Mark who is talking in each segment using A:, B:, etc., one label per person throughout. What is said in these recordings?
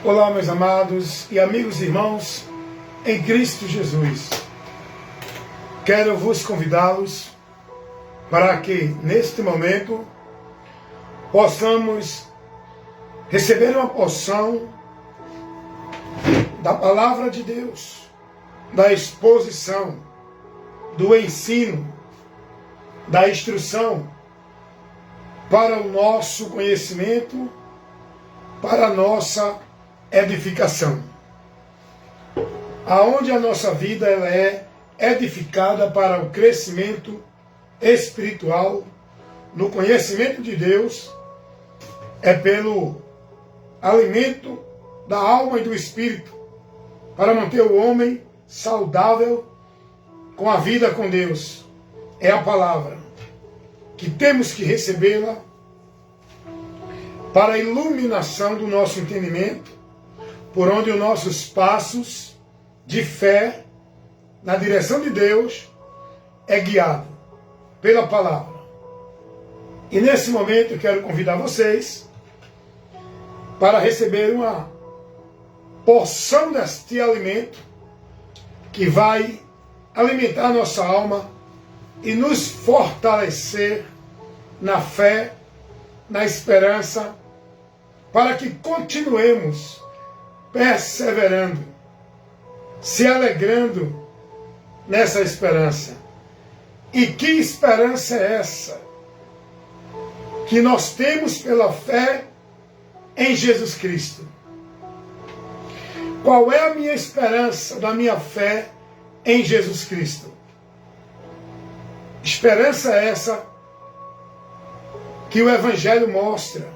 A: Olá, meus amados e amigos e irmãos em Cristo Jesus. Quero vos convidá-los para que, neste momento, possamos receber uma porção da Palavra de Deus, da exposição, do ensino, da instrução, para o nosso conhecimento, para a nossa edificação. Aonde a nossa vida ela é edificada para o crescimento espiritual, no conhecimento de Deus, é pelo alimento da alma e do espírito, para manter o homem saudável com a vida com Deus. É a palavra que temos que recebê-la para a iluminação do nosso entendimento, por onde os nossos passos de fé na direção de Deus é guiado pela palavra. E nesse momento eu quero convidar vocês para receber uma porção deste alimento que vai alimentar a nossa alma e nos fortalecer na fé, na esperança, para que continuemos perseverando, se alegrando nessa esperança. E que esperança é essa que nós temos pela fé em Jesus Cristo? Qual é a minha esperança da minha fé em Jesus Cristo? Esperança essa que o Evangelho mostra,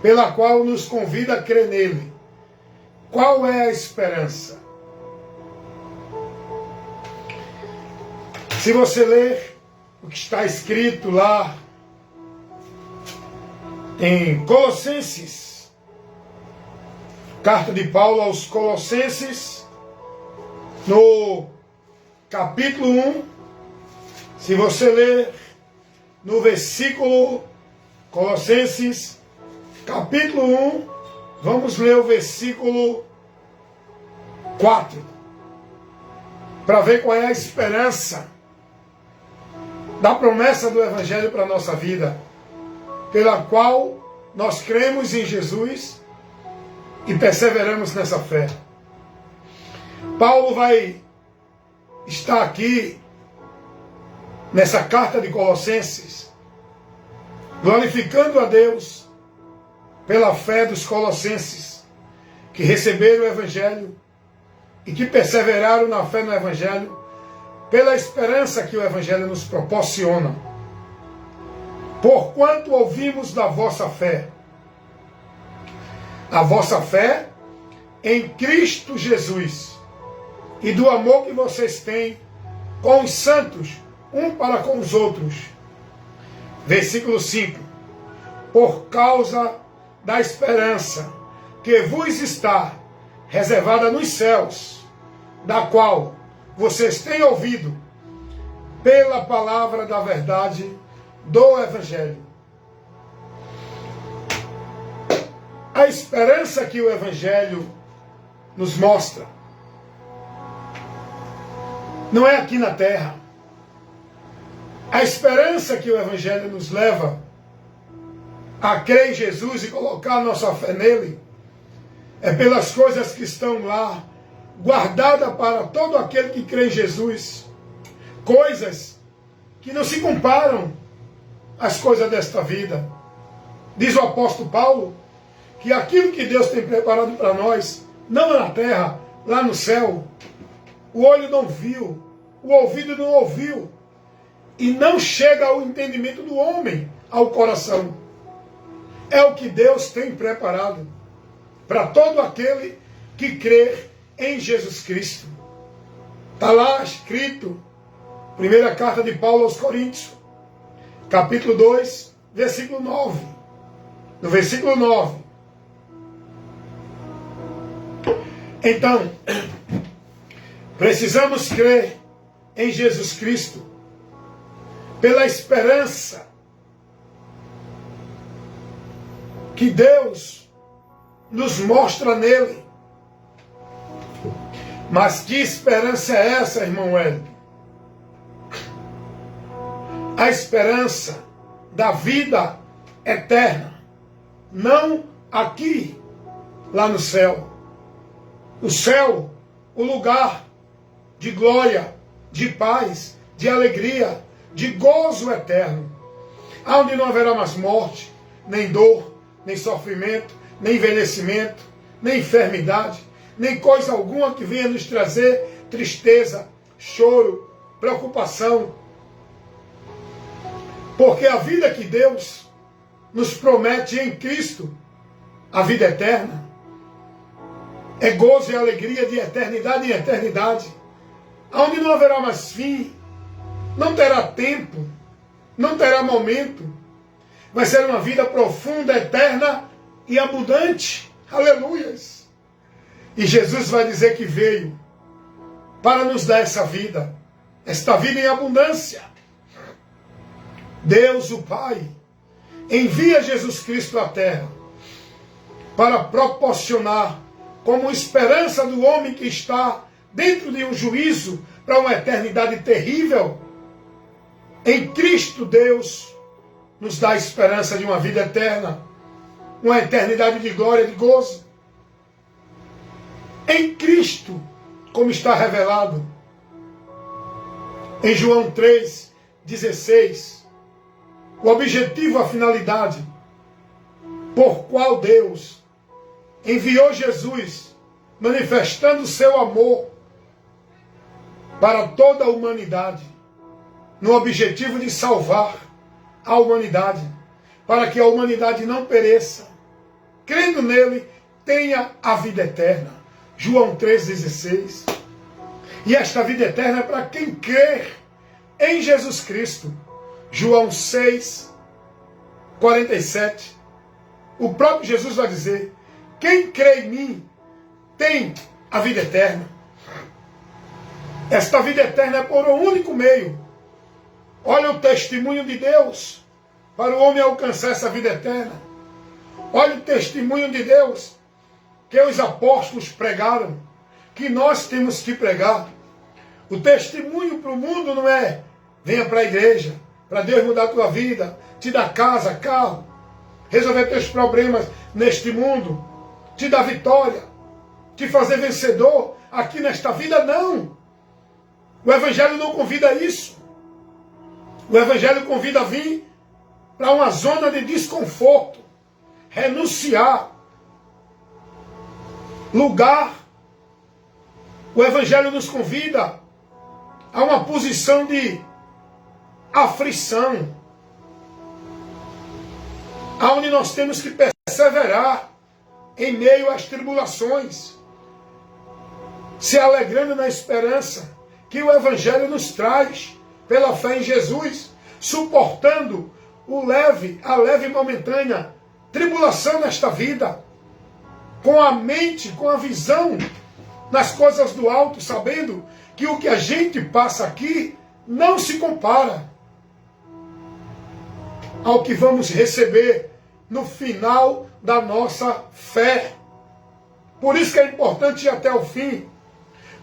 A: pela qual nos convida a crer nele. Qual é a esperança? Se você ler o que está escrito lá em Colossenses, carta de Paulo aos Colossenses, no capítulo 1, se você ler no versículo Colossenses, capítulo 1, vamos ler o versículo 4, para ver qual é a esperança da promessa do Evangelho para a nossa vida, pela qual nós cremos em Jesus e perseveramos nessa fé. Paulo vai estar aqui nessa carta de Colossenses, glorificando a Deus pela fé dos colossenses, que receberam o Evangelho e que perseveraram na fé no Evangelho, pela esperança que o Evangelho nos proporciona. Porquanto ouvimos da vossa fé, a vossa fé em Cristo Jesus, e do amor que vocês têm com os santos, um para com os outros. Versículo 5. Por causa da esperança que vos está reservada nos céus, da qual vocês têm ouvido pela palavra da verdade do Evangelho. A esperança que o Evangelho nos mostra não é aqui na terra. A esperança que o Evangelho nos leva a crer em Jesus e colocar a nossa fé nele é pelas coisas que estão lá, guardadas para todo aquele que crê em Jesus. Coisas que não se comparam às coisas desta vida. Diz o apóstolo Paulo que aquilo que Deus tem preparado para nós, não é na terra, lá no céu, o olho não viu, o ouvido não ouviu, e não chega ao entendimento do homem, ao coração. É o que Deus tem preparado para todo aquele que crê em Jesus Cristo. Está lá escrito, primeira carta de Paulo aos Coríntios, capítulo 2, versículo 9. No versículo 9. Então, precisamos crer em Jesus Cristo pela esperança que Deus nos mostra nele. Mas que esperança é essa, irmão Hélio? A esperança da vida eterna. Não aqui, lá no céu. O céu, o lugar de glória, de paz, de alegria, de gozo eterno. Onde não haverá mais morte, nem dor, nem sofrimento, nem envelhecimento, nem enfermidade, nem coisa alguma que venha nos trazer tristeza, choro, preocupação. Porque a vida que Deus nos promete em Cristo, a vida eterna, é gozo e alegria de eternidade em eternidade, onde não haverá mais fim, não terá tempo, não terá momento, vai ser uma vida profunda, eterna e abundante. Aleluias! E Jesus vai dizer que veio para nos dar essa vida em abundância. Deus, o Pai, envia Jesus Cristo à terra para proporcionar como esperança do homem que está dentro de um juízo para uma eternidade terrível. Em Cristo Deus nos dá a esperança de uma vida eterna, uma eternidade de glória, de gozo. Em Cristo, como está revelado em João 3,16, o objetivo, a finalidade, por qual Deus enviou Jesus, manifestando o seu amor para toda a humanidade, no objetivo de salvar a humanidade, para que a humanidade não pereça, crendo nele, tenha a vida eterna. João 3,16. E esta vida eterna é para quem crer em Jesus Cristo. João 6,47. O próprio Jesus vai dizer: quem crê em mim tem a vida eterna. Esta vida eterna é por um único meio. Olha o testemunho de Deus para o homem alcançar essa vida eterna. Olha o testemunho de Deus que os apóstolos pregaram, que nós temos que pregar. O testemunho para o mundo não é: venha para a igreja, para Deus mudar a tua vida, te dar casa, carro, resolver teus problemas neste mundo, te dar vitória, te fazer vencedor aqui nesta vida. Não! O Evangelho não convida a isso. O Evangelho convida a vir para uma zona de desconforto, renunciar, lugar. O Evangelho nos convida a uma posição de aflição, aonde nós temos que perseverar em meio às tribulações, se alegrando na esperança que o Evangelho nos traz pela fé em Jesus, suportando a leve e momentânea tribulação nesta vida, com a mente, com a visão nas coisas do alto, sabendo que o que a gente passa aqui não se compara ao que vamos receber no final da nossa fé. Por isso que é importante ir até o fim.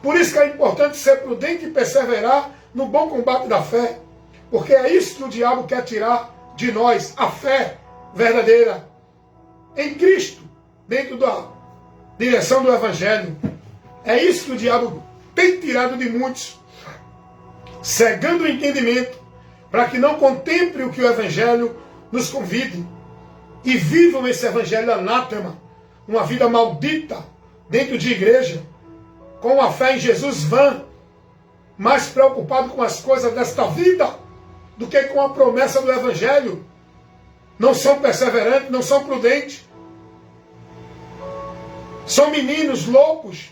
A: Por isso que é importante ser prudente e perseverar no bom combate da fé. Porque é isso que o diabo quer tirar de nós, a fé verdadeira em Cristo, dentro da direção do Evangelho. É isso que o diabo tem tirado de muitos, cegando o entendimento, para que não contemple o que o Evangelho nos convide e vivam esse Evangelho anátema, uma vida maldita dentro de igreja, com a fé em Jesus vã, mais preocupado com as coisas desta vida do que com a promessa do Evangelho. Não são perseverantes, não são prudentes. São meninos loucos,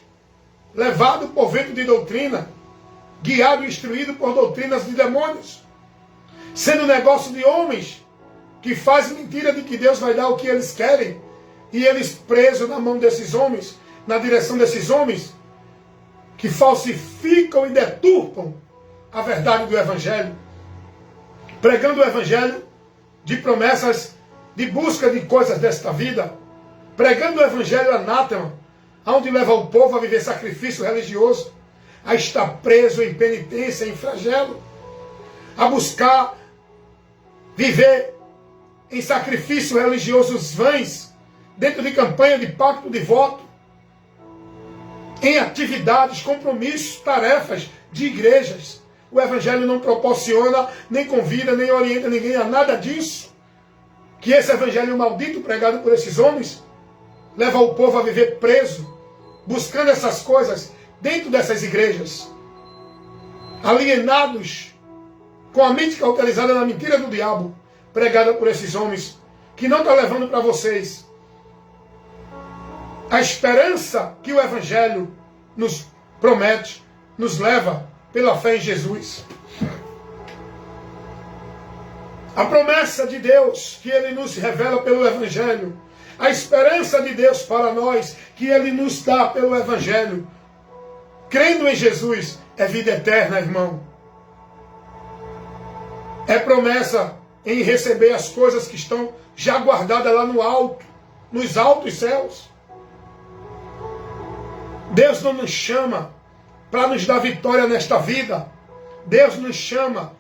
A: levados por vento de doutrina, guiados e instruídos por doutrinas de demônios, sendo negócio de homens que fazem mentira de que Deus vai dar o que eles querem, e eles presos na mão desses homens, na direção desses homens, que falsificam e deturpam a verdade do Evangelho, pregando o Evangelho de promessas, de busca de coisas desta vida, pregando o evangelho anátema, onde leva o povo a viver sacrifício religioso, a estar preso em penitência, em flagelo, a buscar viver em sacrifício religiosos vãs, dentro de campanha de pacto de voto, em atividades, compromissos, tarefas de igrejas. O evangelho não proporciona, nem convida, nem orienta ninguém a nada disso. Que esse evangelho maldito pregado por esses homens leva o povo a viver preso, buscando essas coisas dentro dessas igrejas, alienados, com a mente cauterizada na mentira do diabo, pregada por esses homens, que não está levando para vocês a esperança que o evangelho nos promete, nos leva pela fé em Jesus. A promessa de Deus que Ele nos revela pelo evangelho, a esperança de Deus para nós que Ele nos dá pelo evangelho, crendo em Jesus, é vida eterna, irmão. É promessa em receber as coisas que estão já guardadas lá no alto, nos altos céus. Deus não nos chama para nos dar vitória nesta vida. Deus nos chama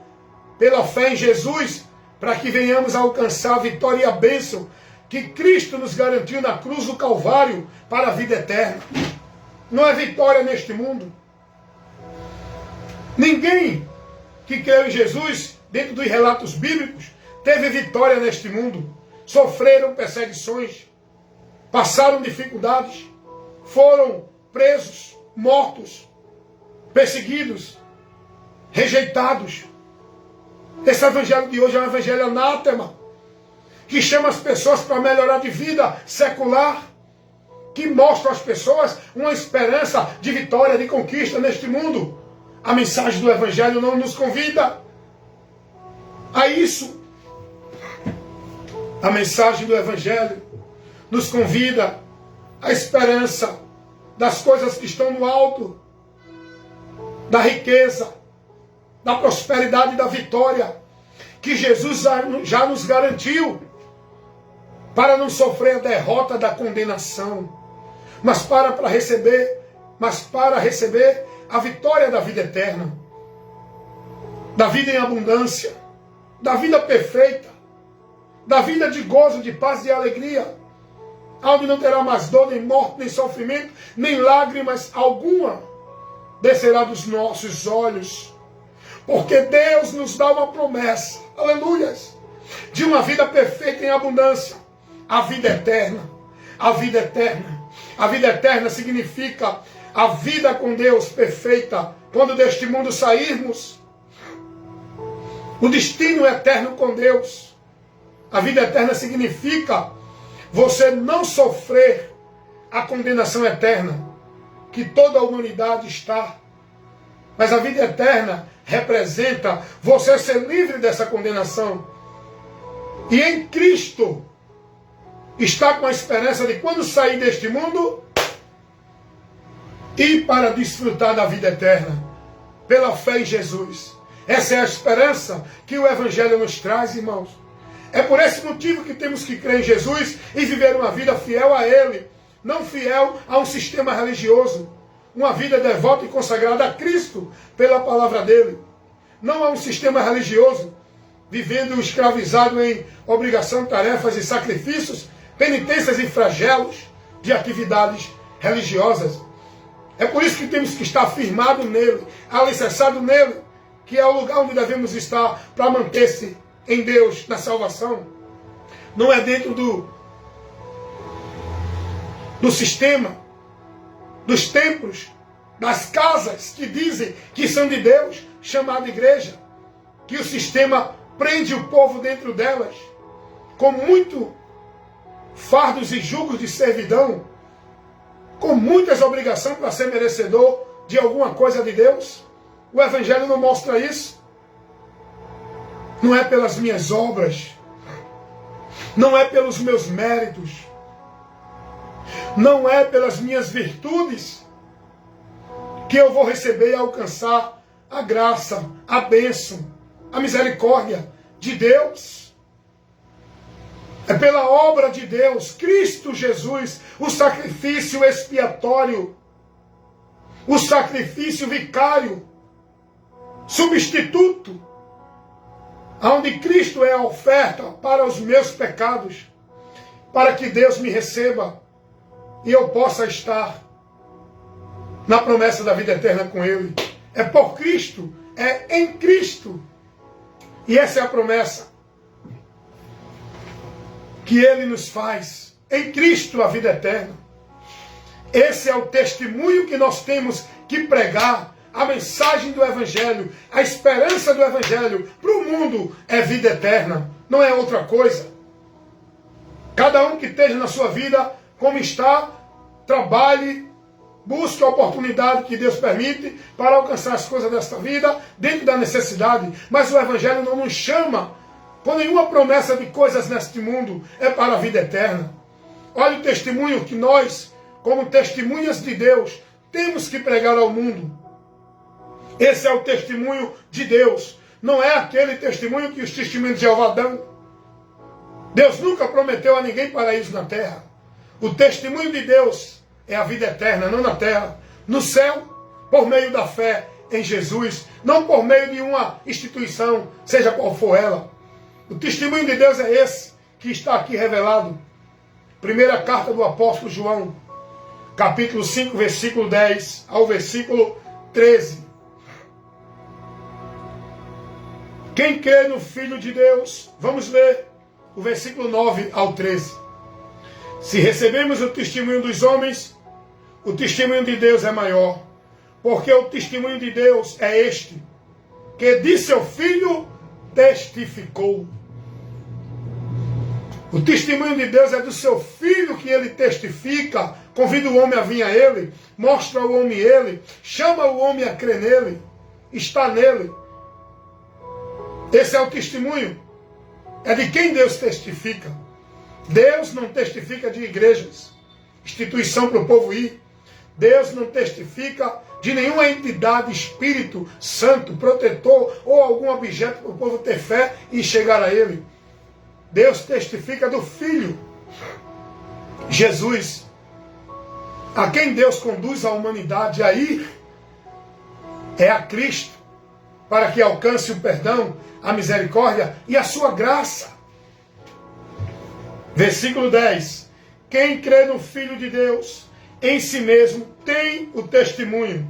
A: pela fé em Jesus para que venhamos a alcançar a vitória e a bênção que Cristo nos garantiu na cruz do Calvário para a vida eterna. Não é vitória neste mundo. Ninguém que creu em Jesus, dentro dos relatos bíblicos, teve vitória neste mundo. Sofreram perseguições, passaram dificuldades, foram presos, mortos, perseguidos, rejeitados. Esse evangelho de hoje é um evangelho anátema, que chama as pessoas para melhorar de vida secular, que mostra às pessoas uma esperança de vitória, de conquista neste mundo. A mensagem do evangelho não nos convida a isso. A mensagem do evangelho nos convida à esperança das coisas que estão no alto, da riqueza, da prosperidade e da vitória, que Jesus já nos garantiu, para não sofrer a derrota da condenação, mas para receber a vitória da vida eterna, da vida em abundância, da vida perfeita, da vida de gozo, de paz e de alegria, onde não terá mais dor, nem morte, nem sofrimento, nem lágrimas alguma descerá dos nossos olhos, porque Deus nos dá uma promessa, aleluias, de uma vida perfeita em abundância, a vida eterna, a vida eterna. A vida eterna significa a vida com Deus perfeita, quando deste mundo sairmos, o destino eterno com Deus. A vida eterna significa você não sofrer a condenação eterna, que toda a humanidade está. Mas a vida eterna representa você ser livre dessa condenação. E em Cristo está com a esperança de quando sair deste mundo, ir para desfrutar da vida eterna, pela fé em Jesus. Essa é a esperança que o evangelho nos traz, irmãos. É por esse motivo que temos que crer em Jesus e viver uma vida fiel a Ele, não fiel a um sistema religioso, uma vida devota e consagrada a Cristo pela palavra dele, não a um sistema religioso, vivendo escravizado em obrigação, tarefas e sacrifícios, penitências e flagelos de atividades religiosas. É por isso que temos que estar firmado nele, alicerçado nele, que é o lugar onde devemos estar para manter-se em Deus, na salvação. Não é dentro do sistema, dos templos, das casas que dizem que são de Deus, chamada igreja, que o sistema prende o povo dentro delas, com muito fardos e julgos de servidão, com muitas obrigações para ser merecedor de alguma coisa de Deus. O evangelho não mostra isso. Não é pelas minhas obras, não é pelos meus méritos, não é pelas minhas virtudes que eu vou receber e alcançar a graça, a bênção, a misericórdia de Deus. É pela obra de Deus, Cristo Jesus, o sacrifício expiatório, o sacrifício vicário, substituto, onde Cristo é a oferta para os meus pecados, para que Deus me receba e eu possa estar na promessa da vida eterna com Ele. É por Cristo, é em Cristo. E essa é a promessa que Ele nos faz. Em Cristo a vida eterna. Esse é o testemunho que nós temos que pregar. A mensagem do Evangelho, a esperança do Evangelho para o mundo é vida eterna. Não é outra coisa. Cada um que esteja na sua vida como está, trabalhe, busque a oportunidade que Deus permite para alcançar as coisas desta vida dentro da necessidade. Mas o Evangelho não nos chama com nenhuma promessa de coisas neste mundo. É para a vida eterna. Olha o testemunho que nós, como testemunhas de Deus, temos que pregar ao mundo. Esse é o testemunho de Deus. Não é aquele testemunho que os testemunhos de Jeová dão. Deus nunca prometeu a ninguém paraíso na terra. O testemunho de Deus é a vida eterna, não na terra. No céu, por meio da fé em Jesus. Não por meio de uma instituição, seja qual for ela. O testemunho de Deus é esse que está aqui revelado. Primeira carta do apóstolo João, capítulo 5, versículo 10 ao versículo 13. Quem crê no Filho de Deus, vamos ler o versículo 9 ao 13. Se recebemos o testemunho dos homens, o testemunho de Deus é maior. Porque o testemunho de Deus é este, que de seu Filho testificou. O testemunho de Deus é do seu Filho que ele testifica, convida o homem a vir a ele, mostra ao homem ele, chama o homem a crer nele, está nele. Esse é o testemunho. É de quem Deus testifica. Deus não testifica de igrejas, instituição para o povo ir. Deus não testifica de nenhuma entidade, espírito santo, protetor ou algum objeto para o povo ter fé e chegar a ele. Deus testifica do Filho, Jesus, a quem Deus conduz a humanidade a ir, é a Cristo, para que alcance o perdão, a misericórdia e a sua graça. Versículo 10. Quem crê no Filho de Deus, em si mesmo tem o testemunho.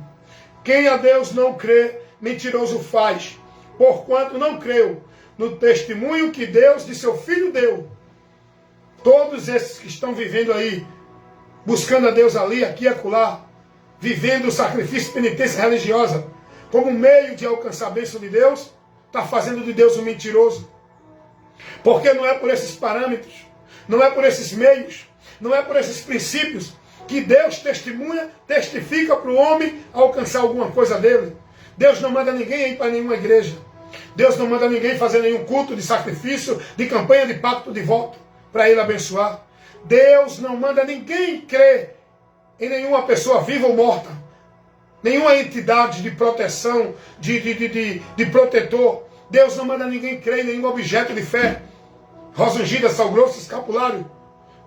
A: Quem a Deus não crê, mentiroso faz, porquanto não creu no testemunho que Deus de seu Filho deu. Todos esses que estão vivendo aí, buscando a Deus ali, aqui e acolá, vivendo o sacrifício e penitência religiosa como meio de alcançar a bênção de Deus, está fazendo de Deus um mentiroso. Porque não é por esses parâmetros, não é por esses meios, não é por esses princípios que Deus testifica para o homem alcançar alguma coisa dele. Deus não manda ninguém ir para nenhuma igreja. Deus não manda ninguém fazer nenhum culto de sacrifício, de campanha de pacto de voto para ele abençoar. Deus não manda ninguém crer em nenhuma pessoa viva ou morta. Nenhuma entidade de proteção, de protetor. Deus não manda ninguém crer em nenhum objeto de fé. Rosa ungida, sal grosso, escapulário.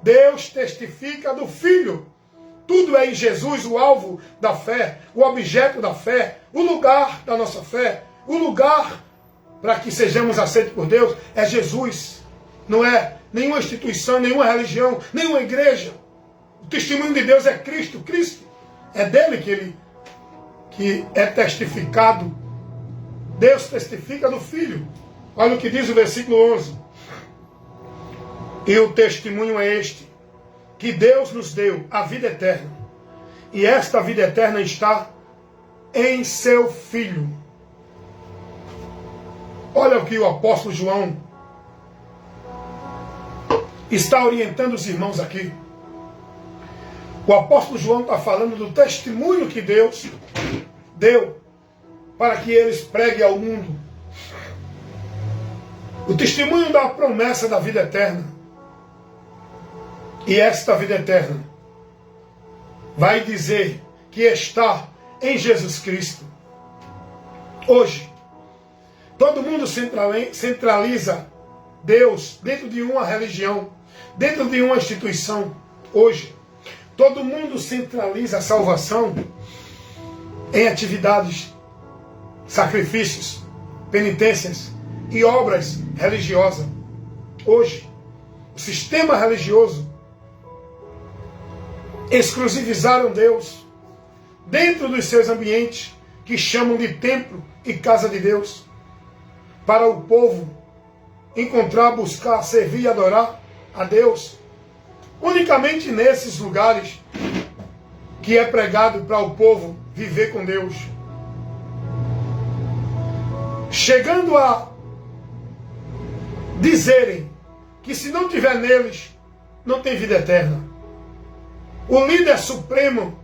A: Deus testifica do Filho. Tudo é em Jesus o alvo da fé, o objeto da fé, o lugar da nossa fé, o lugar para que sejamos aceitos por Deus é Jesus. Não é nenhuma instituição, nenhuma religião, nenhuma igreja. O testemunho de Deus é Cristo. Cristo é dele que é testificado. Deus testifica do Filho. Olha o que diz o versículo 11. E o testemunho é este, que Deus nos deu a vida eterna. E esta vida eterna está em seu Filho. Olha o que o apóstolo João está orientando os irmãos aqui. O apóstolo João está falando do testemunho que Deus deu para que eles preguem ao mundo. O testemunho da promessa da vida eterna. E esta vida eterna vai dizer que está em Jesus Cristo. Hoje, todo mundo centraliza Deus dentro de uma religião, dentro de uma instituição. Hoje, todo mundo centraliza a salvação em atividades, sacrifícios, penitências e obras religiosas. Hoje, o sistema religioso exclusivizaram Deus dentro dos seus ambientes, que chamam de templo e casa de Deus, para o povo encontrar, buscar, servir e adorar a Deus unicamente nesses lugares que é pregado para o povo viver com Deus, chegando a dizerem que se não tiver neles, não tem vida eterna. O líder supremo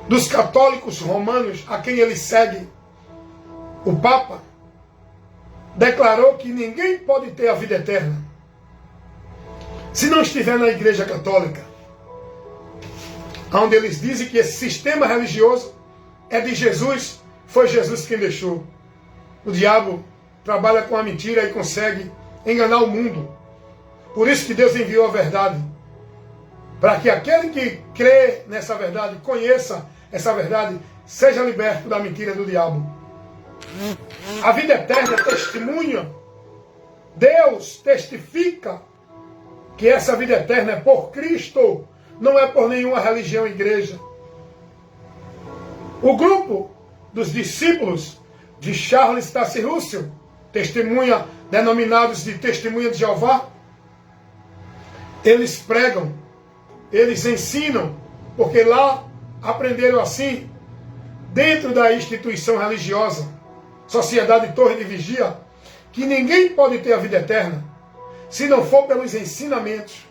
A: dos católicos romanos, a quem ele segue, o Papa, declarou que ninguém pode ter a vida eterna se não estiver na Igreja Católica, onde eles dizem que esse sistema religioso é de Jesus, foi Jesus quem deixou. O diabo trabalha com a mentira e consegue enganar o mundo. Por isso que Deus enviou a verdade, para que aquele que crê nessa verdade, conheça essa verdade, seja liberto da mentira do diabo. A vida eterna testemunha, Deus testifica que essa vida eterna é por Cristo, não é por nenhuma religião, igreja. O grupo dos discípulos de Charles Taze Russell, testemunha, denominados de Testemunha de Jeová, eles pregam, eles ensinam, porque lá aprenderam assim, dentro da instituição religiosa, Sociedade Torre de Vigia, que ninguém pode ter a vida eterna se não for pelos ensinamentos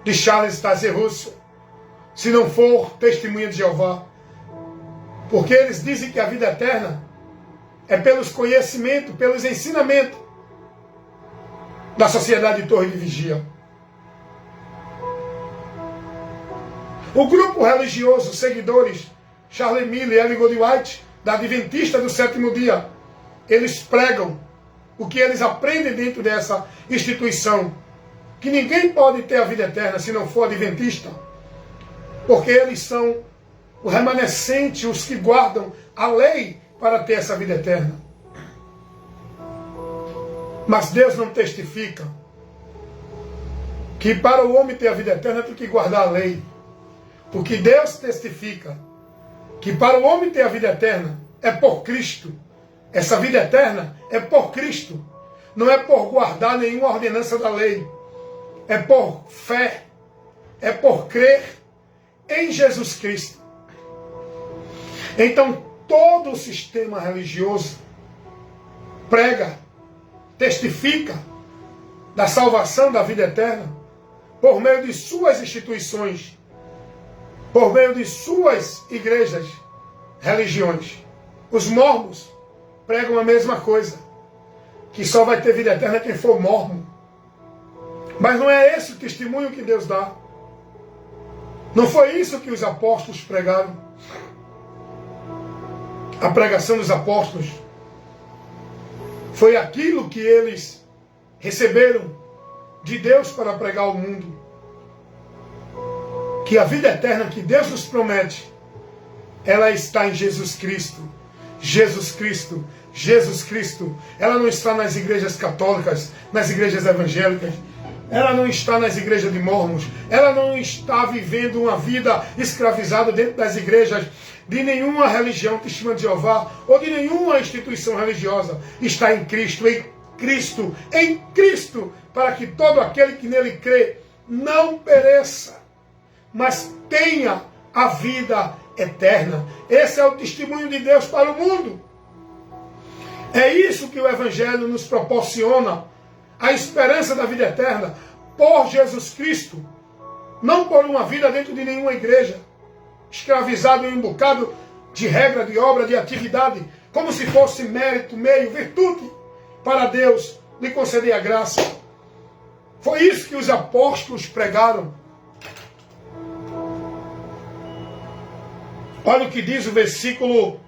A: de Charles Taze Russell, se não for Testemunha de Jeová. Porque eles dizem que a vida eterna é pelos conhecimentos, pelos ensinamentos da Sociedade Torre de Vigia. O grupo religioso, seguidores, Charles Miller e Ellen Goldwhite, da Adventista do Sétimo Dia, eles pregam o que eles aprendem dentro dessa instituição, que ninguém pode ter a vida eterna se não for adventista, porque eles são o remanescente, os que guardam a lei para ter essa vida eterna. Mas Deus não testifica que para o homem ter a vida eterna tem que guardar a lei. Porque Deus testifica que para o homem ter a vida eterna é por Cristo. Essa vida eterna é por Cristo. Não é por guardar nenhuma ordenança da lei. É por fé. É por crer em Jesus Cristo. Então, todo o sistema religioso prega, testifica da salvação da vida eterna por meio de suas instituições, por meio de suas igrejas, religiões. Os mormons pregam a mesma coisa, que só vai ter vida eterna quem for mormon. Mas não é esse o testemunho que Deus dá. Não foi isso que os apóstolos pregaram. A pregação dos apóstolos foi aquilo que eles receberam de Deus para pregar ao mundo. Que a vida eterna que Deus nos promete, ela está em Jesus Cristo. Jesus Cristo, Jesus Cristo. Ela não está nas igrejas católicas, nas igrejas evangélicas. Ela não está nas igrejas de mormons. Ela não está vivendo uma vida escravizada dentro das igrejas de nenhuma religião, Testemunha de Jeová, ou de nenhuma instituição religiosa. Está em Cristo, em Cristo, para que todo aquele que nele crê não pereça, mas tenha a vida eterna. Esse é o testemunho de Deus para o mundo. É isso que o Evangelho nos proporciona, a esperança da vida eterna por Jesus Cristo, não por uma vida dentro de nenhuma igreja, escravizado em um bocado de regra, de obra, de atividade, como se fosse mérito, meio, virtude, para Deus lhe conceder a graça. Foi isso que os apóstolos pregaram. Olha o que diz o versículo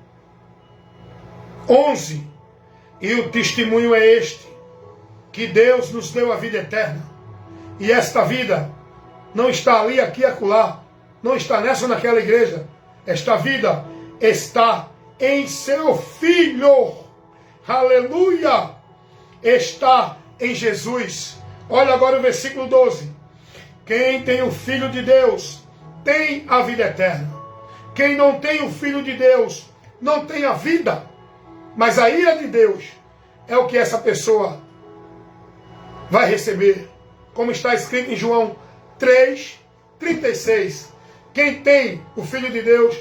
A: 11. E o testemunho é este, que Deus nos deu a vida eterna. E esta vida não está ali, aqui, acolá. Não está nessa ou naquela igreja. Esta vida está em seu Filho. Aleluia! Está em Jesus. Olha agora o versículo 12. Quem tem o Filho de Deus tem a vida eterna. Quem não tem o Filho de Deus não tem a vida. Mas a ira de Deus é o que essa pessoa vai receber. Como está escrito em João 3:36. Quem tem o Filho de Deus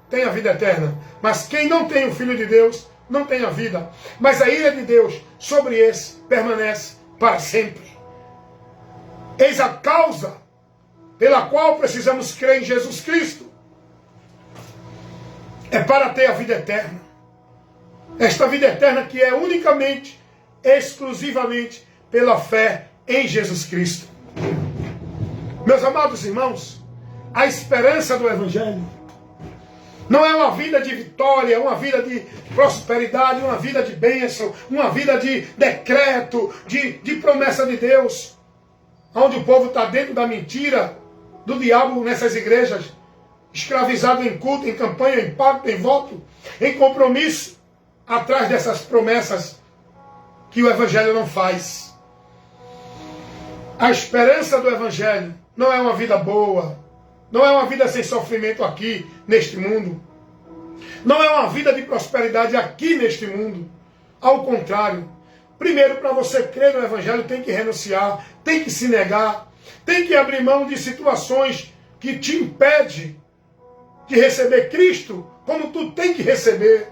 A: tem a vida eterna. Mas quem não tem o Filho de Deus não tem a vida. Mas a ira de Deus sobre esse permanece para sempre. Eis a causa pela qual precisamos crer em Jesus Cristo. É para ter a vida eterna. Esta vida eterna que é unicamente, exclusivamente, pela fé em Jesus Cristo. Meus amados irmãos, a esperança do Evangelho não é uma vida de vitória, uma vida de prosperidade, uma vida de bênção, uma vida de decreto, de promessa de Deus, onde o povo está dentro da mentira do diabo nessas igrejas, escravizado em culto, em campanha, em pacto, em voto, em compromisso, atrás dessas promessas que o Evangelho não faz. A esperança do Evangelho não é uma vida boa, não é uma vida sem sofrimento aqui, neste mundo. Não é uma vida de prosperidade aqui neste mundo. Ao contrário, primeiro, para você crer no Evangelho, tem que renunciar, tem que se negar, tem que abrir mão de situações que te impedem de receber Cristo como tu tem que receber.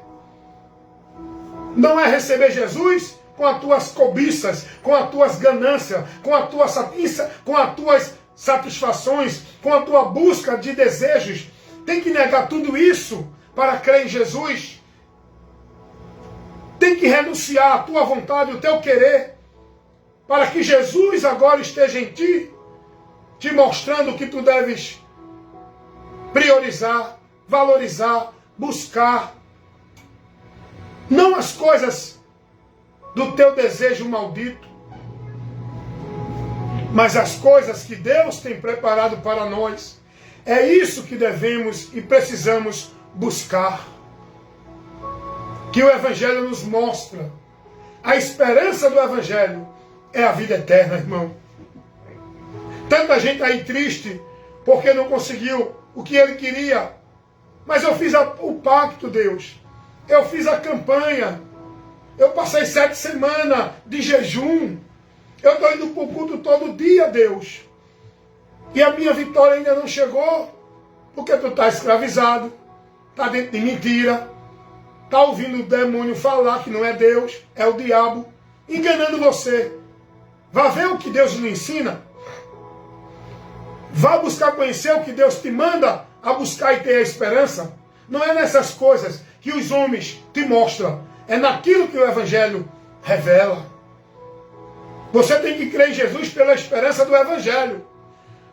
A: Não é receber Jesus com as tuas cobiças, com as tuas ganâncias, com as tuas satisfações, com a tua busca de desejos. Tem que negar tudo isso para crer em Jesus. Tem que renunciar a tua vontade, o teu querer, para que Jesus agora esteja em ti, te mostrando o que tu deves priorizar, valorizar, buscar. Não as coisas do teu desejo maldito, mas as coisas que Deus tem preparado para nós. É isso que devemos e precisamos buscar. Que o Evangelho nos mostra. A esperança do Evangelho é a vida eterna, irmão. Tanta gente aí triste porque não conseguiu o que ele queria. Mas eu fiz o pacto, Deus. Eu fiz a campanha. Eu passei 7 semanas de jejum. Eu estou indo para o culto todo dia, Deus. E a minha vitória ainda não chegou. Porque tu está escravizado. Está dentro de mentira. Está ouvindo o demônio falar que não é Deus. É o diabo. Enganando você. Vá ver o que Deus lhe ensina. Vá buscar conhecer o que Deus te manda a buscar e ter a esperança. Não é nessas coisas que os homens te mostram. É naquilo que o Evangelho revela. Você tem que crer em Jesus pela esperança do Evangelho.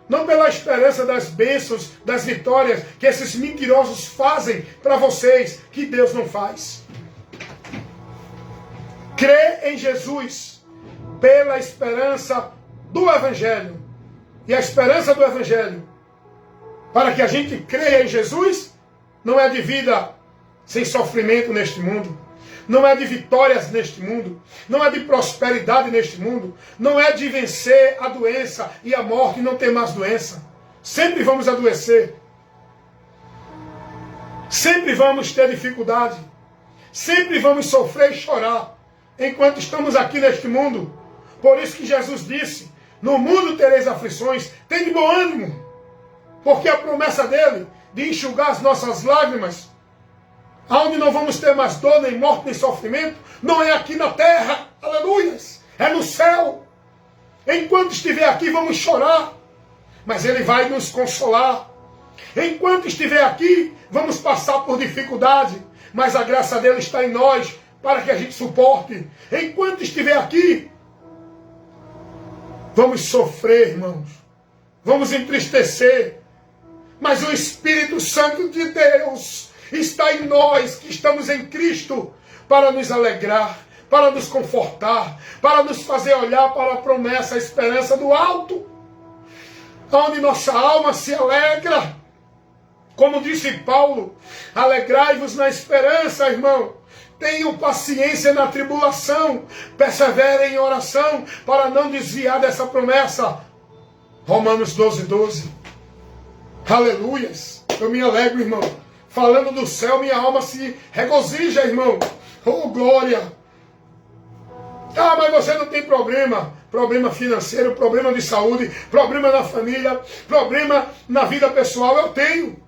A: Não pela esperança das bênçãos, das vitórias que esses mentirosos fazem para vocês, que Deus não faz. Crê em Jesus pela esperança do Evangelho. E a esperança do Evangelho, para que a gente creia em Jesus, não é de vida sem sofrimento neste mundo. Não é de vitórias neste mundo. Não é de prosperidade neste mundo. Não é de vencer a doença e a morte e não ter mais doença. Sempre vamos adoecer. Sempre vamos ter dificuldade. Sempre vamos sofrer e chorar enquanto estamos aqui neste mundo. Por isso que Jesus disse: no mundo tereis aflições, tem de bom ânimo. Porque a promessa dele de enxugar as nossas lágrimas, aonde não vamos ter mais dor, nem morte, nem sofrimento, não é aqui na terra, aleluias, é no céu. Enquanto estiver aqui, vamos chorar, mas ele vai nos consolar. Enquanto estiver aqui, vamos passar por dificuldade, mas a graça dele está em nós, para que a gente suporte. Enquanto estiver aqui, vamos sofrer, irmãos, vamos entristecer, mas o Espírito Santo de Deus está em nós, que estamos em Cristo, para nos alegrar, para nos confortar, para nos fazer olhar para a promessa, a esperança do alto, onde nossa alma se alegra. Como disse Paulo, alegrai-vos na esperança, irmão. Tenham paciência na tribulação, perseverem em oração, para não desviar dessa promessa. Romanos 12, 12. Aleluias. Eu me alegro, irmão. Falando do céu, minha alma se regozija, irmão. Oh, glória. Ah, mas você não tem problema. Problema financeiro, problema de saúde, problema na família, problema na vida pessoal. Eu tenho.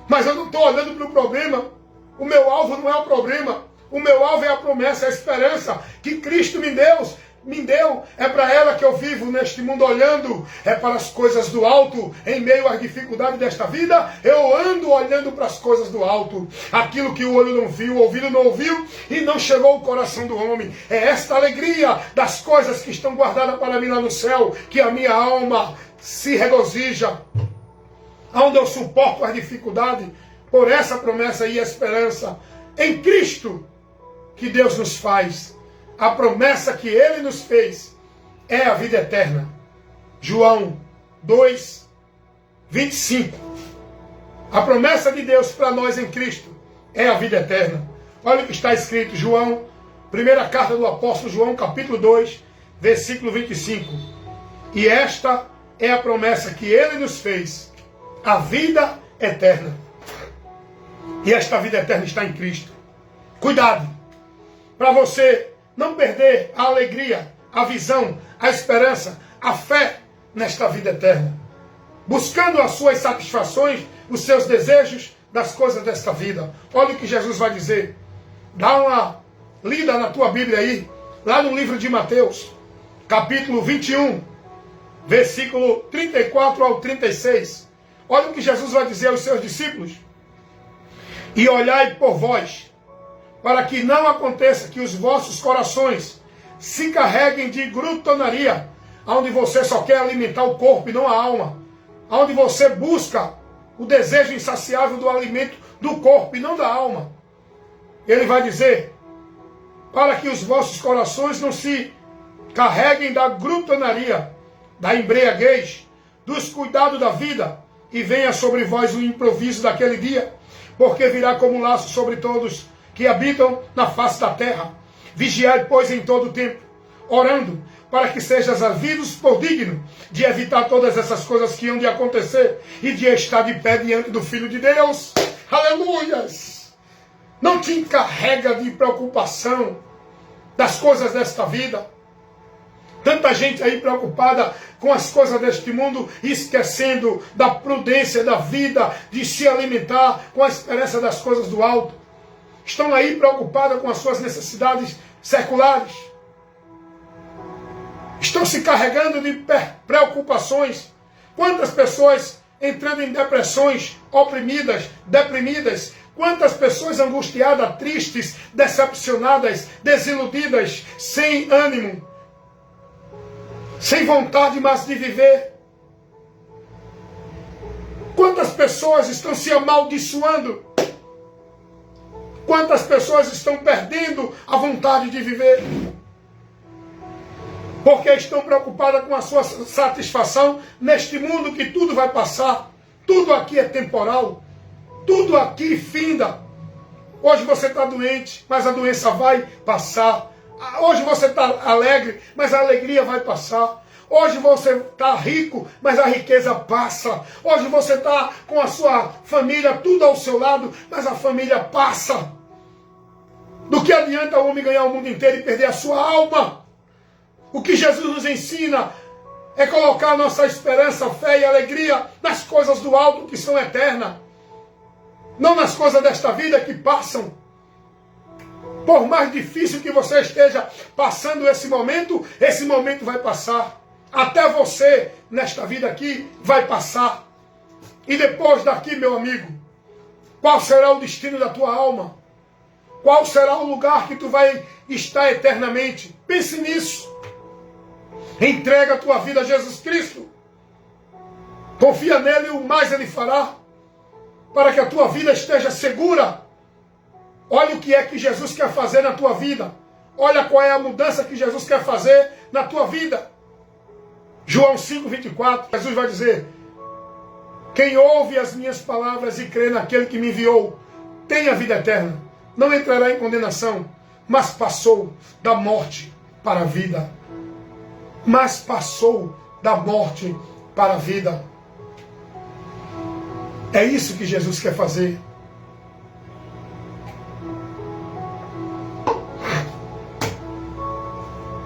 A: Mas eu não estou olhando para o problema. O meu alvo não é o problema. O meu alvo é a promessa, a esperança que Cristo me deu. É para ela que eu vivo neste mundo olhando. É para as coisas do alto. Em meio às dificuldades desta vida, eu ando olhando para as coisas do alto. Aquilo que o olho não viu, o ouvido não ouviu e não chegou ao coração do homem. É esta alegria das coisas que estão guardadas para mim lá no céu, que a minha alma se regozija. Onde eu suporto as dificuldades por essa promessa e esperança em Cristo que Deus nos faz. A promessa que Ele nos fez é a vida eterna. João 2, 25. A promessa de Deus para nós em Cristo é a vida eterna. Olha o que está escrito, João, primeira carta do apóstolo João, capítulo 2, versículo 25. E esta é a promessa que Ele nos fez, a vida eterna. E esta vida eterna está em Cristo. Cuidado, para você não perder a alegria, a visão, a esperança, a fé nesta vida eterna. Buscando as suas satisfações, os seus desejos das coisas desta vida. Olha o que Jesus vai dizer. Dá uma lida na tua Bíblia aí, lá no livro de Mateus, capítulo 21, versículo 34 ao 36. Olha o que Jesus vai dizer aos seus discípulos. E olhai por vós, para que não aconteça que os vossos corações se carreguem de glutonaria, onde você só quer alimentar o corpo e não a alma, onde você busca o desejo insaciável do alimento do corpo e não da alma. Ele vai dizer, para que os vossos corações não se carreguem da glutonaria, da embriaguez, dos cuidados da vida, e venha sobre vós o improviso daquele dia, porque virá como um laço sobre todos que habitam na face da terra. Vigiai, pois, em todo o tempo, orando, para que sejas havidos por digno de evitar todas essas coisas que hão de acontecer e de estar de pé diante do Filho de Deus. Aleluias! Não te encarrega de preocupação das coisas desta vida. Tanta gente aí preocupada com as coisas deste mundo, esquecendo da prudência da vida, de se alimentar com a esperança das coisas do alto. Estão aí preocupadas com as suas necessidades seculares. Estão se carregando de preocupações. Quantas pessoas entrando em depressões, oprimidas, deprimidas. Quantas pessoas angustiadas, tristes, decepcionadas, desiludidas, sem ânimo, sem vontade mais de viver. Quantas pessoas estão se amaldiçoando. Quantas pessoas estão perdendo a vontade de viver. Porque estão preocupadas com a sua satisfação neste mundo que tudo vai passar. Tudo aqui é temporal. Tudo aqui finda. Hoje você está doente, mas a doença vai passar. Hoje você está alegre, mas a alegria vai passar. Hoje você está rico, mas a riqueza passa. Hoje você está com a sua família, tudo ao seu lado, mas a família passa. Do que adianta o homem ganhar o mundo inteiro e perder a sua alma? O que Jesus nos ensina é colocar a nossa esperança, fé e alegria nas coisas do alto que são eternas. Não nas coisas desta vida que passam. Por mais difícil que você esteja passando esse momento vai passar. Até você, nesta vida aqui, vai passar. E depois daqui, meu amigo, qual será o destino da tua alma? Qual será o lugar que tu vai estar eternamente? Pense nisso. Entrega a tua vida a Jesus Cristo. Confia nele e o mais ele fará. Para que a tua vida esteja segura. Olha o que é que Jesus quer fazer na tua vida. Olha qual é a mudança que Jesus quer fazer na tua vida. João 5,24, Jesus vai dizer: quem ouve as minhas palavras e crê naquele que me enviou, tem a vida eterna. Não entrará em condenação, mas passou da morte para a vida. Mas passou da morte para a vida. É isso que Jesus quer fazer.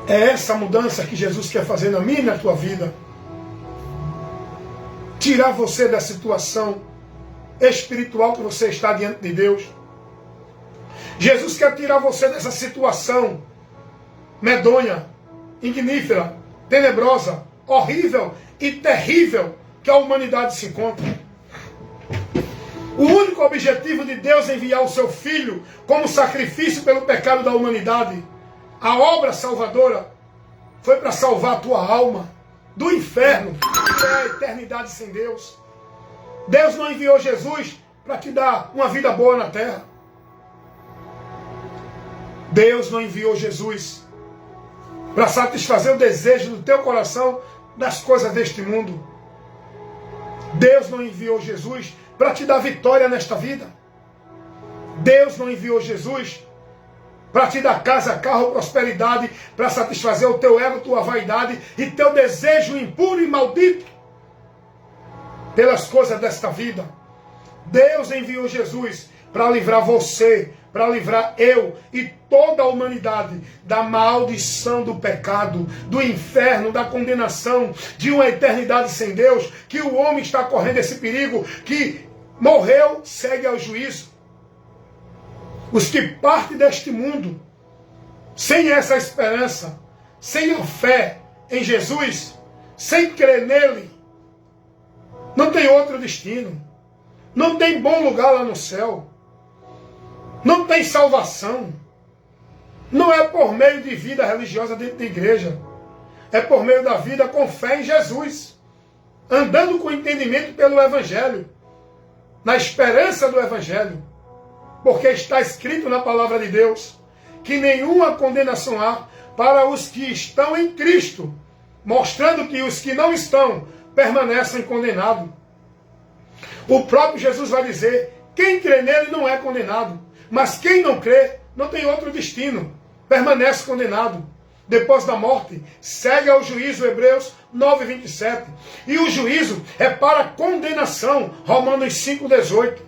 A: É essa mudança que Jesus quer fazer na minha e na tua vida. Tirar você da situação espiritual que você está diante de Deus. Jesus quer tirar você dessa situação medonha, ignífera, tenebrosa, horrível e terrível que a humanidade se encontra. O único objetivo de Deus é enviar o seu Filho como sacrifício pelo pecado da humanidade. A obra salvadora foi para salvar a tua alma do inferno, que é a eternidade sem Deus. Deus não enviou Jesus para te dar uma vida boa na terra. Deus não enviou Jesus para satisfazer o desejo do teu coração das coisas deste mundo. Deus não enviou Jesus para te dar vitória nesta vida. Deus não enviou Jesus para te dar casa, carro, prosperidade, para satisfazer o teu ego, tua vaidade e teu desejo impuro e maldito pelas coisas desta vida. Deus enviou Jesus para livrar você, para livrar eu e toda a humanidade da maldição do pecado, do inferno, da condenação, de uma eternidade sem Deus, que o homem está correndo esse perigo, que morreu, segue ao juízo. Os que partem deste mundo sem essa esperança, sem a fé em Jesus, sem crer nele, não tem outro destino. Não tem bom lugar lá no céu. Não tem salvação. Não é por meio de vida religiosa dentro da igreja. É por meio da vida com fé em Jesus. Andando com entendimento pelo Evangelho. Na esperança do Evangelho. Porque está escrito na palavra de Deus que nenhuma condenação há para os que estão em Cristo, mostrando que os que não estão permanecem condenados. O próprio Jesus vai dizer: quem crê nele não é condenado, mas quem não crê não tem outro destino, permanece condenado. Depois da morte, segue ao juízo, Hebreus 9:27. E o juízo é para condenação, Romanos 5:18.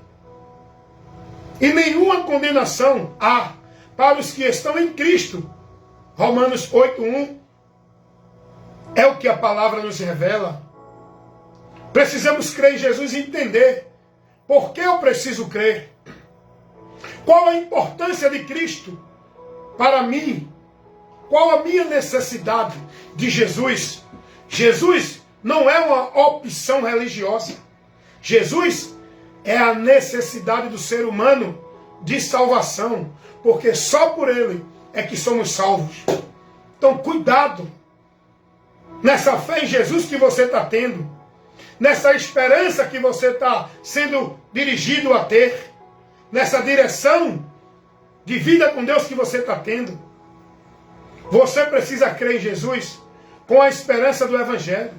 A: E nenhuma condenação há para os que estão em Cristo. Romanos 8:1. É o que a palavra nos revela. Precisamos crer em Jesus e entender por que eu preciso crer. Qual a importância de Cristo para mim? Qual a minha necessidade de Jesus? Jesus não é uma opção religiosa. Jesus é a necessidade do ser humano de salvação, porque só por ele é que somos salvos. Então, cuidado nessa fé em Jesus que você está tendo, nessa esperança que você está sendo dirigido a ter, nessa direção de vida com Deus que você está tendo. Você precisa crer em Jesus com a esperança do Evangelho.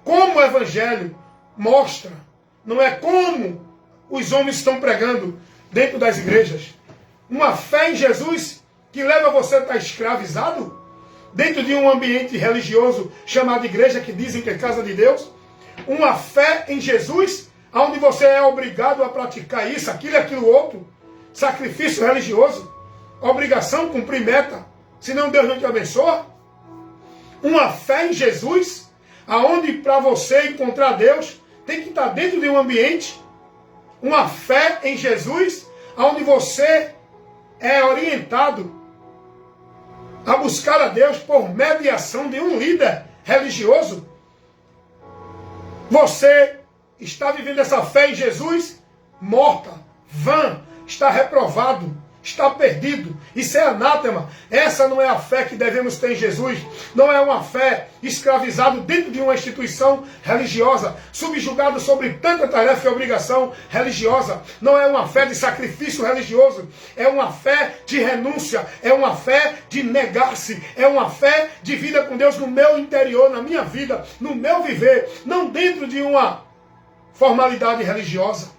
A: Como o Evangelho mostra, não é como os homens estão pregando dentro das igrejas. Uma fé em Jesus que leva você a estar escravizado dentro de um ambiente religioso chamado igreja, que dizem que é casa de Deus. Uma fé em Jesus onde você é obrigado a praticar isso, aquilo e aquilo outro. Sacrifício religioso. Obrigação, cumprir meta. Senão Deus não te abençoa. Uma fé em Jesus aonde para você encontrar Deus tem que estar dentro de um ambiente. Uma fé em Jesus onde você é orientado a buscar a Deus por mediação de um líder religioso. Você está vivendo essa fé em Jesus morta, vã, está reprovado, está perdido. Isso é anátema. Essa não é a fé que devemos ter em Jesus. Não é uma fé escravizada dentro de uma instituição religiosa, subjugado sobre tanta tarefa e obrigação religiosa. Não é uma fé de sacrifício religioso. É uma fé de renúncia. É uma fé de negar-se. É uma fé de vida com Deus no meu interior, na minha vida, no meu viver. Não dentro de uma formalidade religiosa.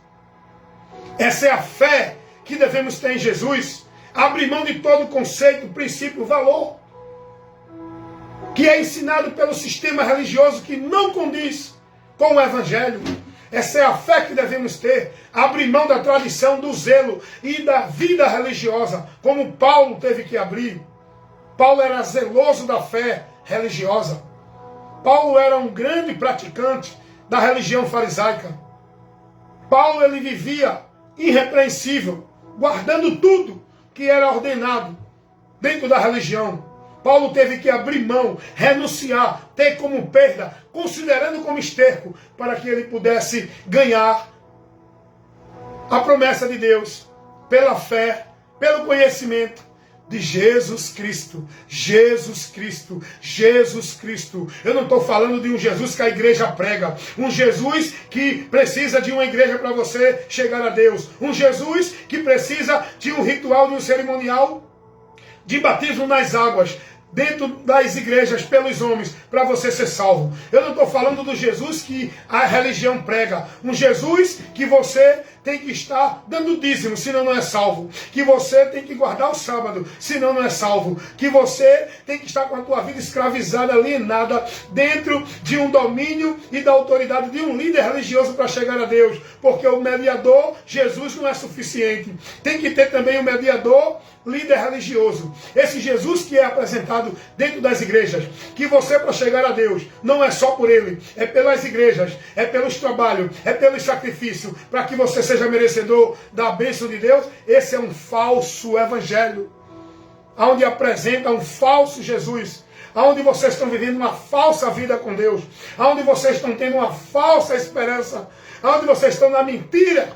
A: Essa é a fé que devemos ter em Jesus. Abrir mão de todo conceito, princípio, valor que é ensinado pelo sistema religioso que não condiz com o Evangelho. Essa é a fé que devemos ter. Abrir mão da tradição, do zelo e da vida religiosa, como Paulo teve que abrir. Paulo era zeloso da fé religiosa. Paulo era um grande praticante da religião farisaica. Paulo, ele vivia irrepreensível, guardando tudo que era ordenado dentro da religião. Paulo teve que abrir mão, renunciar, ter como perda, considerando como esterco, para que ele pudesse ganhar a promessa de Deus, pela fé, pelo conhecimento de Jesus Cristo. Jesus Cristo. Jesus Cristo. Eu não estou falando de um Jesus que a igreja prega. Um Jesus que precisa de uma igreja para você chegar a Deus. Um Jesus que precisa de um ritual, de um cerimonial de batismo nas águas, dentro das igrejas, pelos homens, para você ser salvo. Eu não estou falando do Jesus que a religião prega. Um Jesus que você tem que estar dando dízimo, senão não é salvo. Que você tem que guardar o sábado, senão não é salvo. Que você tem que estar com a tua vida escravizada, alienada, dentro de um domínio e da autoridade de um líder religioso para chegar a Deus. Porque o mediador, Jesus, não é suficiente. Tem que ter também o mediador, líder religioso. Esse Jesus que é apresentado dentro das igrejas. Que você, para chegar a Deus, não é só por ele, é pelas igrejas, é pelos trabalhos, é pelo sacrifício, para que você seja merecedor da bênção de Deus. Esse é um falso evangelho, onde apresenta um falso Jesus, onde vocês estão vivendo uma falsa vida com Deus, onde vocês estão tendo uma falsa esperança, onde vocês estão na mentira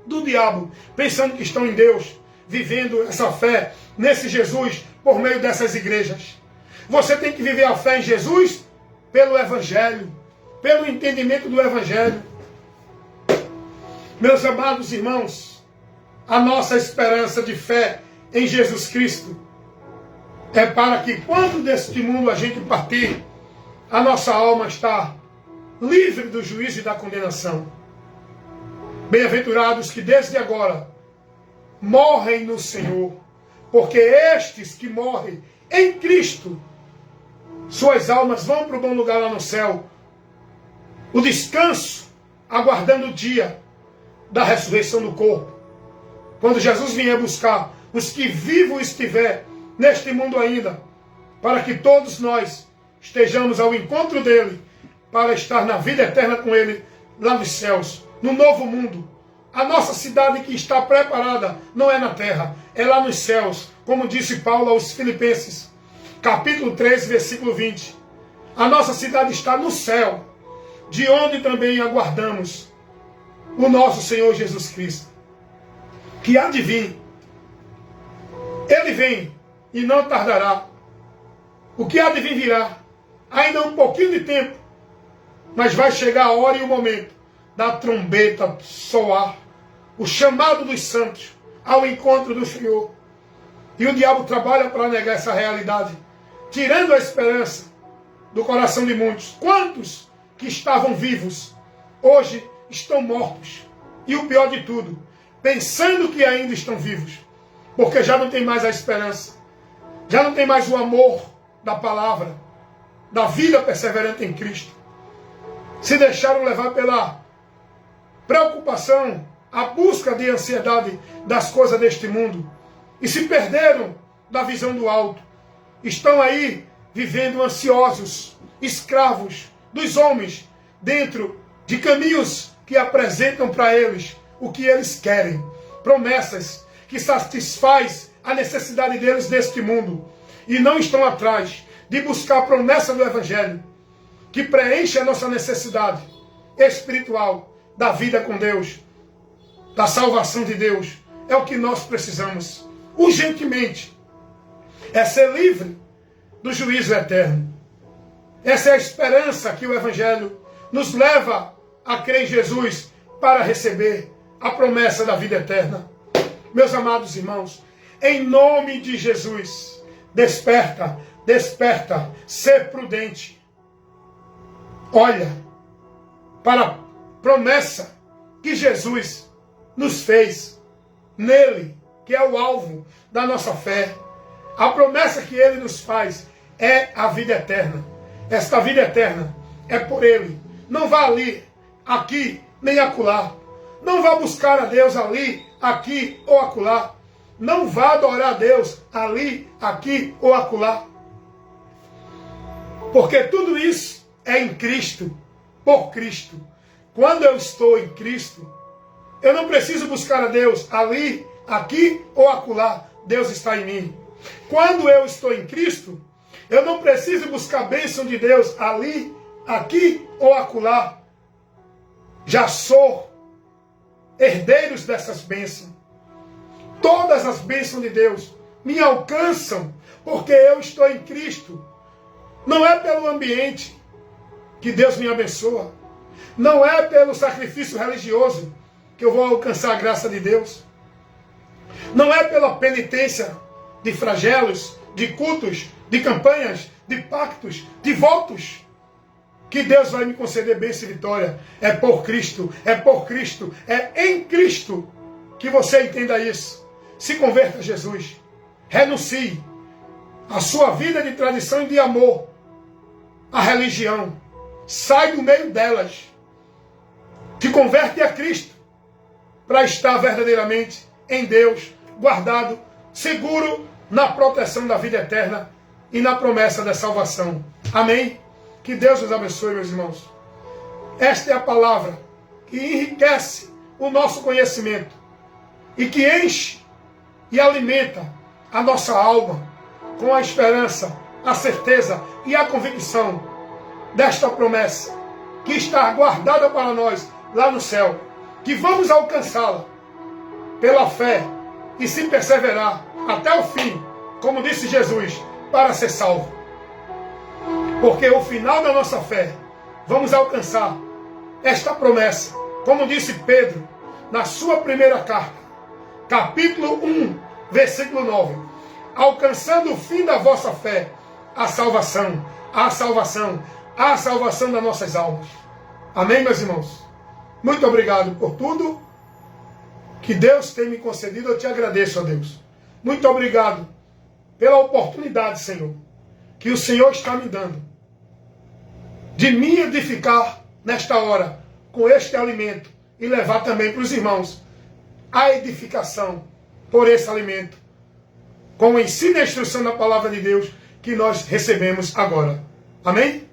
A: do diabo, pensando que estão em Deus, vivendo essa fé nesse Jesus por meio dessas igrejas. Você tem que viver a fé em Jesus pelo Evangelho, pelo entendimento do Evangelho. Meus amados irmãos, a nossa esperança de fé em Jesus Cristo é para que quando deste mundo a gente partir, a nossa alma está livre do juízo e da condenação. Bem-aventurados que desde agora morrem no Senhor, porque estes que morrem em Cristo, suas almas vão para o bom lugar lá no céu, o descanso, aguardando o dia da ressurreição do corpo. Quando Jesus vier buscar os que vivos estiver neste mundo ainda, para que todos nós estejamos ao encontro dele, para estar na vida eterna com ele, lá nos céus, no novo mundo. A nossa cidade que está preparada não é na terra, é lá nos céus, como disse Paulo aos Filipenses, capítulo 3, versículo 20. A nossa cidade está no céu, de onde também aguardamos o nosso Senhor Jesus Cristo, que há de vir. Ele vem e não tardará. O que há de vir virá. Ainda um pouquinho de tempo, mas vai chegar a hora e o momento da trombeta soar, o chamado dos santos ao encontro do Senhor. E o diabo trabalha para negar essa realidade, tirando a esperança do coração de muitos. Quantos que estavam vivos, hoje estão mortos. E o pior de tudo, pensando que ainda estão vivos, porque já não tem mais a esperança, já não tem mais o amor da palavra, da vida perseverante em Cristo. Se deixaram levar pela preocupação, a busca de ansiedade das coisas deste mundo, e se perderam da visão do alto. Estão aí vivendo ansiosos, escravos dos homens, dentro de caminhos que apresentam para eles o que eles querem, promessas que satisfaz a necessidade deles neste mundo, e não estão atrás de buscar a promessa do Evangelho, que preenche a nossa necessidade espiritual, da vida com Deus, da salvação de Deus. É o que nós precisamos. urgentemente é ser livre do juízo eterno. Essa é a esperança que o Evangelho nos leva a crer em Jesus para receber a promessa da vida eterna. Meus amados irmãos, em nome de Jesus, desperta, desperta, ser prudente. Olha para a promessa que Jesus nos fez nele, que é o alvo da nossa fé. A promessa que ele nos faz é a vida eterna. Esta vida eterna é por ele. Não vá ali, aqui, nem acolá. Não vá buscar a Deus ali, aqui ou acolá. Não vá adorar a Deus ali, aqui ou acolá. Porque tudo isso é em Cristo, por Cristo. Quando eu estou em Cristo, eu não preciso buscar a Deus ali, aqui ou acolá. Deus está em mim. Quando eu estou em Cristo, eu não preciso buscar a bênção de Deus ali, aqui ou acolá. Já sou herdeiros dessas bênçãos. Todas as bênçãos de Deus me alcançam porque eu estou em Cristo. Não é pelo ambiente que Deus me abençoa. Não é pelo sacrifício religioso que eu vou alcançar a graça de Deus. Não é pela penitência de flagelos, de cultos, de campanhas, de pactos, de votos, que Deus vai me conceder bênção e vitória. É por Cristo, é em Cristo que você entenda isso. Se converta a Jesus. Renuncie a sua vida de tradição e de amor à religião. Sai do meio delas. Te converte a Cristo para estar verdadeiramente em Deus, guardado, seguro na proteção da vida eterna e na promessa da salvação. Amém? Que Deus nos abençoe, meus irmãos. Esta é a palavra que enriquece o nosso conhecimento e que enche e alimenta a nossa alma com a esperança, a certeza e a convicção desta promessa que está guardada para nós lá no céu, que vamos alcançá-la pela fé e se perseverar até o fim, como disse Jesus, para ser salvo. Porque o final da nossa fé, vamos alcançar esta promessa, como disse Pedro na sua primeira carta, capítulo 1, versículo 9. Alcançando o fim da vossa fé, a salvação, a salvação, a salvação das nossas almas. Amém, meus irmãos? Muito obrigado por tudo que Deus tem me concedido. Eu te agradeço, ó Deus. Muito obrigado pela oportunidade, Senhor, que o Senhor está me dando de me edificar nesta hora com este alimento e levar também para os irmãos a edificação por esse alimento, com o ensino e a instrução da palavra de Deus que nós recebemos agora. Amém?